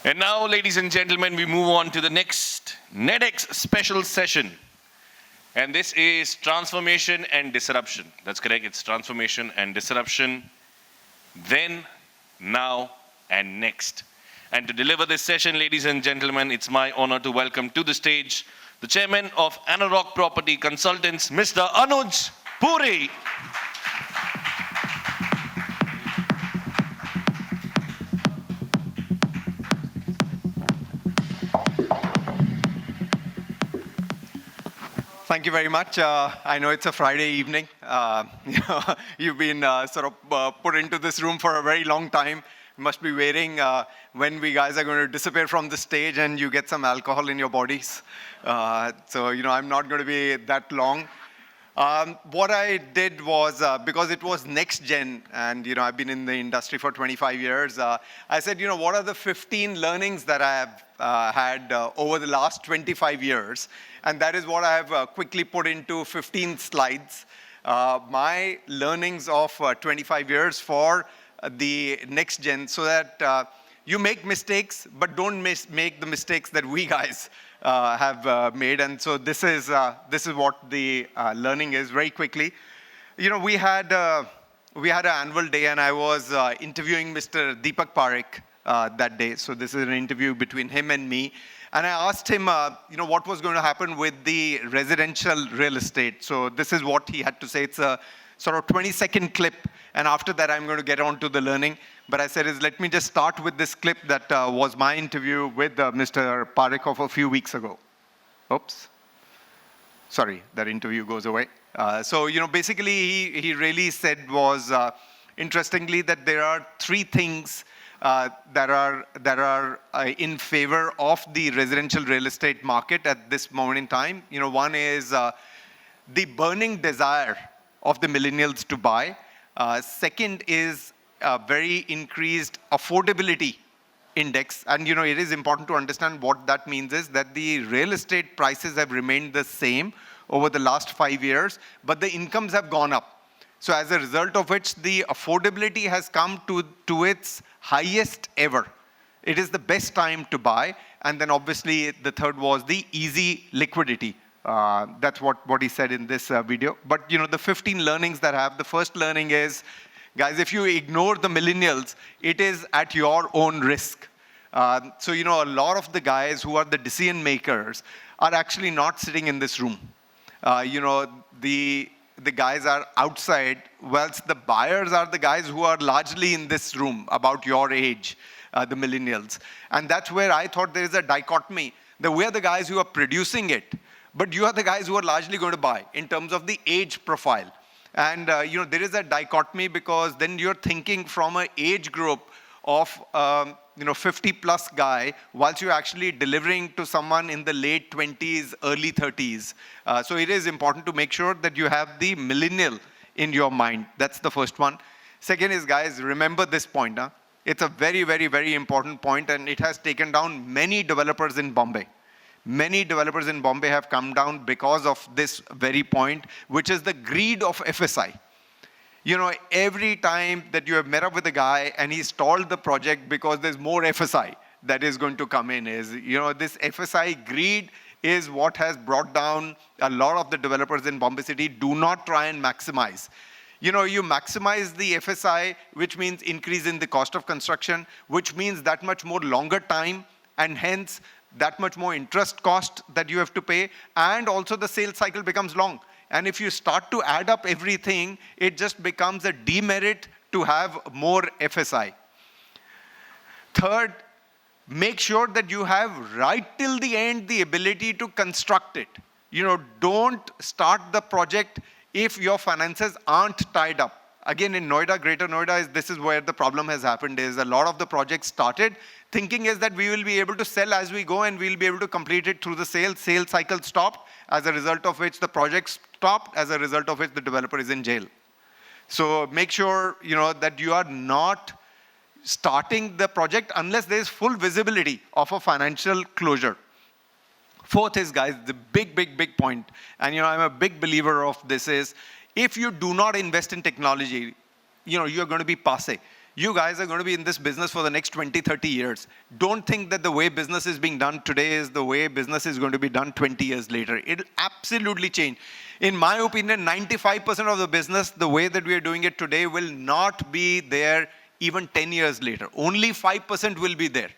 And now, ladies and gentlemen, we move on to the next NEDEX special session. And this is transformation and disruption. That's correct. It's transformation and disruption. Then, now, and next. And to deliver this session, ladies and gentlemen, it's my honor to welcome to the stage the chairman of ANAROCK Property Consultants, Mr. Anuj Puri. Thank you very much. I know it's a Friday evening. You've been put into this room for a very long time. You must be waiting when we guys are going to disappear from the stage and you get some alcohol in your bodies. I'm not going to be that long. What I did was, because it was next gen, and I've been in the industry for 25 years, I said, what are the 15 learnings that I have had over the last 25 years? And that is what I have quickly put into 15 slides. My learnings of 25 years for the next gen, so that you make mistakes, but don't make the mistakes that we guys have made. And so this is what the learning is. Very quickly, we had an annual day, and I was interviewing Mr. Deepak Parekh that day. So this is an interview between him and me. And I asked him, what was going to happen with the residential real estate. So this is what he had to say. It's a sort of 20-second clip. And after that, I'm going to get on to the learning. But I said, let me just start with this clip that was my interview with Mr. Parekh of a few weeks ago. Oops. Sorry, that interview goes away. Basically, he really said was, interestingly, that there are three things that are in favor of the residential real estate market at this moment in time. One is the burning desire of the millennials to buy. Second is very increased affordability index. And it is important to understand what that means is that the real estate prices have remained the same over the last 5 years, but the incomes have gone up. So as a result of which, the affordability has come to its highest ever. It is the best time to buy. And then obviously the third was the easy liquidity. That's what he said in this video. But the 15 learnings that I have, the first learning is, guys, if you ignore the millennials, it is at your own risk. A lot of the guys who are the decision makers are actually not sitting in this room. The guys are outside, whilst the buyers are the guys who are largely in this room, about your age, the millennials. And that's where I thought there is a dichotomy, that we are the guys who are producing it, but you are the guys who are largely going to buy in terms of the age profile. And there is a dichotomy, because then you're thinking from an age group of 50 plus guy, whilst you're actually delivering to someone in the late 20s, early 30s. So it is important to make sure that you have the millennial in your mind. That's the first one. Second is, guys, remember this point. It's a very, very, very important point, and it has taken down many developers in Bombay. Many developers in Bombay have come down because of this very point, which is the greed of FSI. Every time that you have met up with a guy and he stalled the project because there's more FSI that is going to come in, this FSI greed is what has brought down a lot of the developers in Bombay City. Do not try and maximize. You maximize the FSI, which means increase in the cost of construction, which means that much more longer time, and hence that much more interest cost that you have to pay, and also the sales cycle becomes long. And if you start to add up everything, it just becomes a demerit to have more FSI. Third, make sure that you have right till the end the ability to construct it. Don't start the project if your finances aren't tied up. Again, in Noida, Greater Noida, this is where the problem has happened, is a lot of the projects started thinking is that we will be able to sell as we go and we'll be able to complete it through the sales cycle stopped, as a result of which the project stopped, as a result of which the developer is in jail. So make sure, that you are not starting the project unless there is full visibility of a financial closure. Fourth is, guys, the big point, and I'm a big believer of this, is if you do not invest in technology, you're going to be passe. you guys are going to be in this business for the next 20, 30 years. Don't think that the way business is being done today is the way business is going to be done 20 years later. It'll absolutely change. In my opinion, 95% of the business, the way that we are doing it today, will not be there even 10 years later. Only 5% will be there.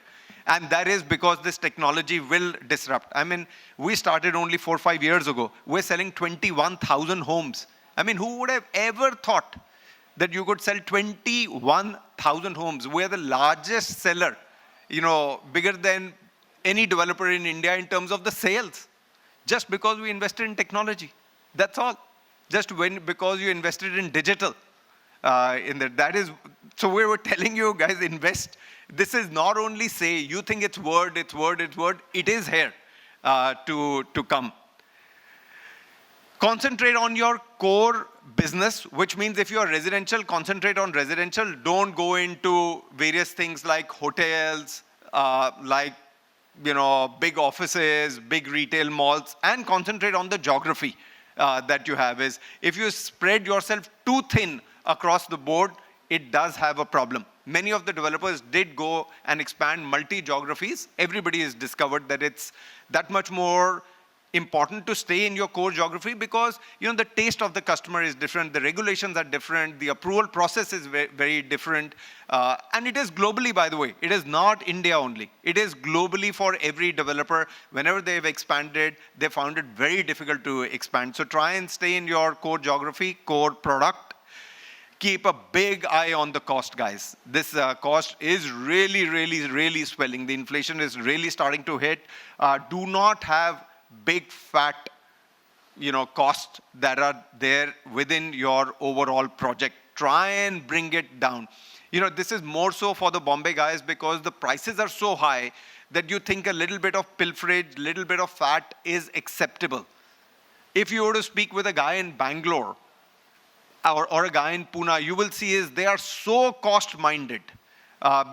And that is because this technology will disrupt. I mean, we started only 4 or 5 years ago. We're selling 21,000 homes. I mean, who would have ever thought that you could sell 21,000 homes? We're the largest seller, bigger than any developer in India in terms of the sales, just because we invested in technology. That's all. Just because you invested in digital. That is, so we were telling you guys, invest. This is not only say, you think it's word. It is here to come. Concentrate on your core business, which means if you are residential, concentrate on residential. Don't go into various things like hotels, big offices, big retail malls, and concentrate on the geography that you have. Is if you spread yourself too thin across the board, it does have a problem. Many of the developers did go and expand multi-geographies. Everybody has discovered that it's that much more important to stay in your core geography because the taste of the customer is different, the regulations are different, the approval process is very, very different. And it is globally, by the way. It is not India only. It is globally for every developer. Whenever they've expanded, they found it very difficult to expand. So try and stay in your core geography, core product. Keep a big eye on the cost, guys. This cost is really swelling. The inflation is really starting to hit. Do not have big fat, costs that are there within your overall project. Try and bring it down. This is more so for the Bombay guys because the prices are so high that you think a little bit of pilferage, little bit of fat is acceptable. If you were to speak with a guy in Bangalore, or a guy in Pune, you will see is they are so cost-minded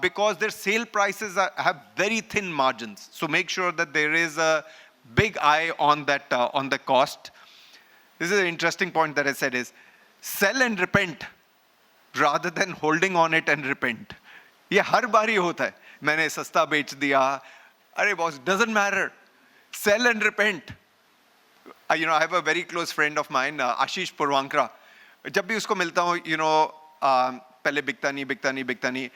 because their sale prices have very thin margins. So make sure that there is a big eye on that on the cost. This is an interesting point that I said is sell and repent rather than holding on it and repent. ये हर बारी होता है. मैंने सस्ता बेच दिया. अरे boss, doesn't matter. Sell and repent. I have a very close friend of mine, Ashish Purwankra. जब भी उसको मिलता हूँ, पहले बिकता नहीं,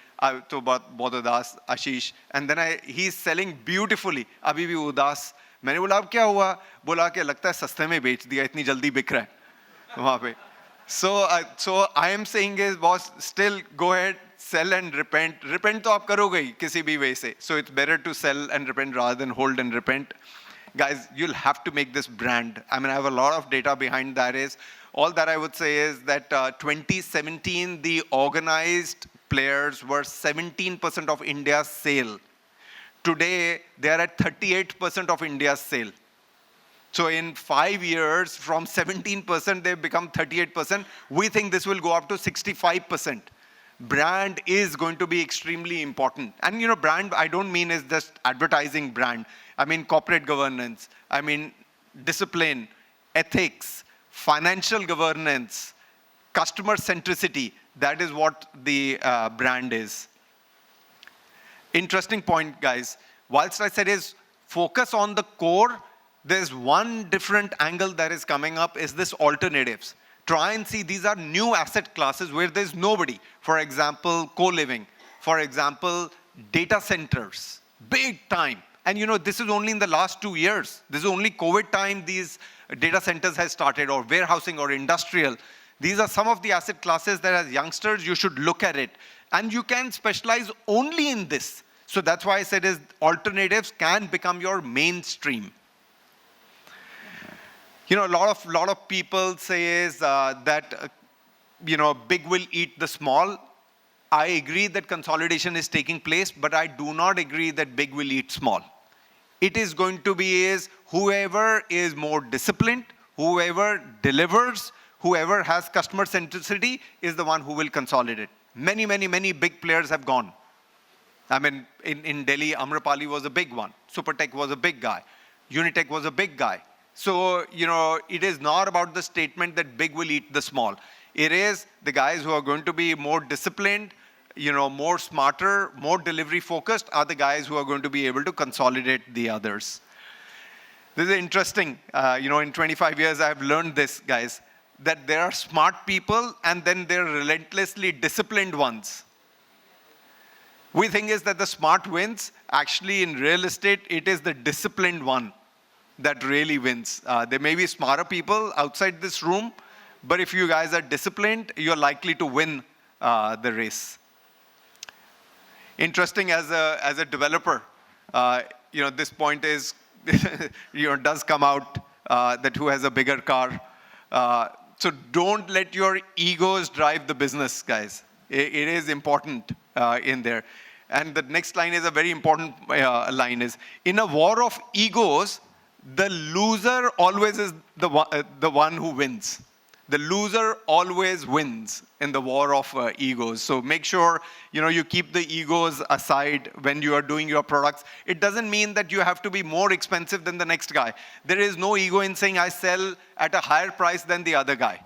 तो बहुत उदास आशीष, and then he's selling beautifully, अभी भी उदास. मैंने बोला अब क्या हुआ? बोला कि लगता है सस्ते में बेच दिया, इतनी जल्दी बिक रहा है वहाँ पे. So I am saying is, boss, still go ahead, sell and repent. Repent तो आप करोगे ही किसी भी way से. So it's better to sell and repent rather than hold and repent. Guys, you'll have to make this brand. I mean, I have a lot of data behind that. All that I would say is that 2017, the organized players were 17% of India's sale. Today, they are at 38% of India's sale. So in 5 years, from 17%, they've become 38%. We think this will go up to 65%. Brand is going to be extremely important. And brand, I don't mean is just advertising brand. I mean corporate governance. I mean discipline, ethics, financial governance, customer centricity. That is what the brand is. Interesting point, guys. Whilst I said is focus on the core, there's one different angle that is coming up is this alternatives. Try and see these are new asset classes where there's nobody. For example, co-living. For example, data centers. Big time. And this is only in the last 2 years. This is only COVID time these data centers has started, or warehousing or industrial. These are some of the asset classes that as youngsters you should look at it. And you can specialize only in this. So that's why I said is alternatives can become your mainstream. A lot of people say is that big will eat the small. I agree that consolidation is taking place, but I do not agree that big will eat small. It is going to be is whoever is more disciplined, whoever delivers, whoever has customer centricity is the one who will consolidate. Many big players have gone. I mean, in Delhi, Amrapali was a big one. Supertech was a big guy. Unitech was a big guy. So, it is not about the statement that big will eat the small. It is the guys who are going to be more disciplined, more smarter, more delivery focused are the guys who are going to be able to consolidate the others. This is interesting. In 25 years, I've learned this, guys, that there are smart people and then there are relentlessly disciplined ones. We think is that the smart wins. Actually, in real estate, it is the disciplined one that really wins. There may be smarter people outside this room, but if you guys are disciplined, you're likely to win the race. Interesting as a developer, this point is, does come out that who has a bigger car. So don't let your egos drive the business, guys. It is important in there. And the next line is a very important line is, in a war of egos, the loser always is the one who wins. The loser always wins in the war of egos. So make sure, you keep the egos aside when you are doing your products. It doesn't mean that you have to be more expensive than the next guy. There is no ego in saying I sell at a higher price than the other guy.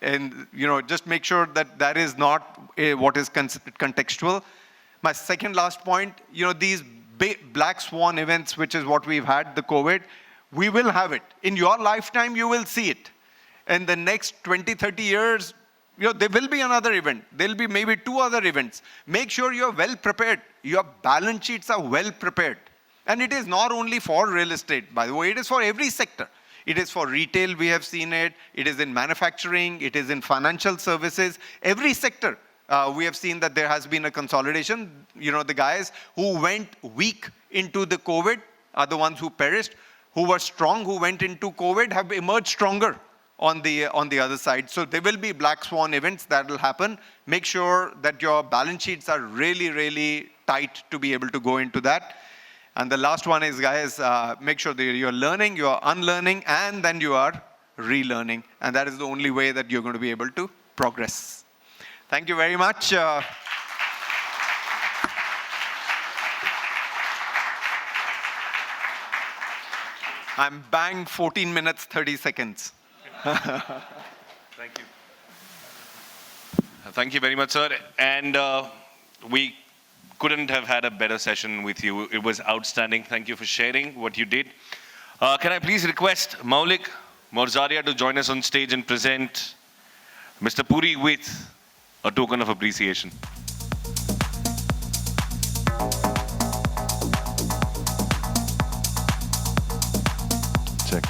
And, just make sure that that is not what is contextual. My second last point, these big black swan events, which is what we've had, the COVID, we will have it. In your lifetime, you will see it. In the next 20, 30 years, there will be another event. There will be maybe 2 other events. Make sure you're well prepared. Your balance sheets are well prepared. And it is not only for real estate, by the way, it is for every sector. It is for retail, we have seen it. It is in manufacturing. It is in financial services. Every sector, we have seen that there has been a consolidation. The guys who went weak into the COVID are the ones who perished. Who were strong, who went into COVID, have emerged stronger on the other side. So there will be black swan events that will happen. Make sure that your balance sheets are really, really tight to be able to go into that. And the last one is, guys, make sure that you're learning, you're unlearning, and then you are relearning. And that is the only way that you're going to be able to progress. Thank you very much. I'm bang 14 minutes, 30 seconds. Thank you. Thank you very much, sir. And we couldn't have had a better session with you. It was outstanding. Thank you for sharing what you did. Can I please request Maulik Morzaria to join us on stage and present Mr. Puri with a token of appreciation. Check.